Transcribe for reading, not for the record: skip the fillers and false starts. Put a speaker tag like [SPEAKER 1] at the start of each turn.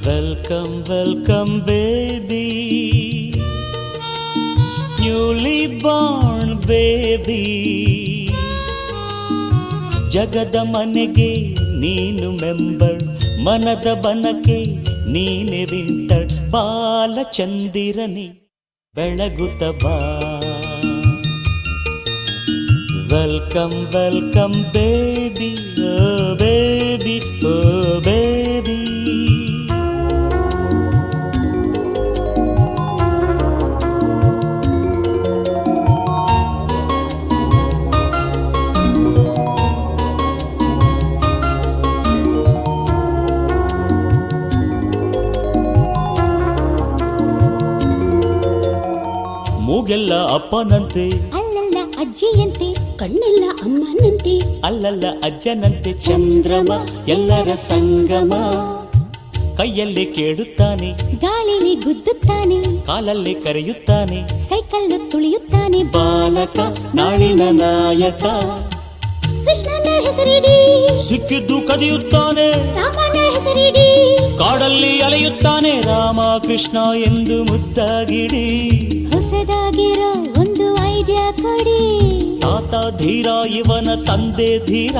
[SPEAKER 1] Welcome welcome baby, newly Born baby. ಜಗದ ಮನೆಗೆ ನೀನು ಮೆಂಬರ್, ಮನದ ಬನಕೆ ನೀನೆ ವಿಂಟರ್. ಬಾಲಚಂದಿರನಿ ಬೆಳಗುತ್ತ ಬಾ. Welcome welcome baby, oh baby, oh baby. ಮೂಗೆಲ್ಲ ಅಪ್ಪನಂತೆ,
[SPEAKER 2] ಅಲ್ಲಲ್ಲ ಅಜ್ಜಿಯಂತೆ, ಕಣ್ಣೆಲ್ಲ ಅಮ್ಮನಂತೆ,
[SPEAKER 1] ಅಲ್ಲಲ್ಲ ಅಜ್ಜನಂತೆ. ಚಂದ್ರಮ ಎಲ್ಲರ ಸಂಗಮ, ಕೈಯಲ್ಲೇ ಕೇಳುತ್ತಾನೆ,
[SPEAKER 2] ಗಾಳಿಲಿ ಗುದ್ದುತ್ತಾನೆ,
[SPEAKER 1] ಕಾಲಲ್ಲೇ ಕರೆಯುತ್ತಾನೆ,
[SPEAKER 2] ಸೈಕಲ್ ತುಳಿಯುತ್ತಾನೆ.
[SPEAKER 1] ಬಾಲಕ ನಾಳಿನ ನಾಯಕ,
[SPEAKER 2] ಕೃಷ್ಣನ ಹೆಸರಿಡಿ,
[SPEAKER 1] ಸಿಕ್ಕಿದ್ದು ಕದಿಯುತ್ತಾನೆ,
[SPEAKER 2] ರಾಮನ ಹೆಸರಿಡಿ,
[SPEAKER 1] ಕಾಡಲ್ಲಿ ಅಲೆಯುತ್ತಾನೆ. ರಾಮ ಕೃಷ್ಣ ಎಂದು ಮುದ್ದಾಗಿಡಿ.
[SPEAKER 2] ಹೊಸದಾಗಿರೋ ಒಂದು ಐಡಿಯಾ ಕೊಡಿ.
[SPEAKER 1] ತಾತ ಧೀರ, ಇವನ ತಂದೆ ಧೀರ.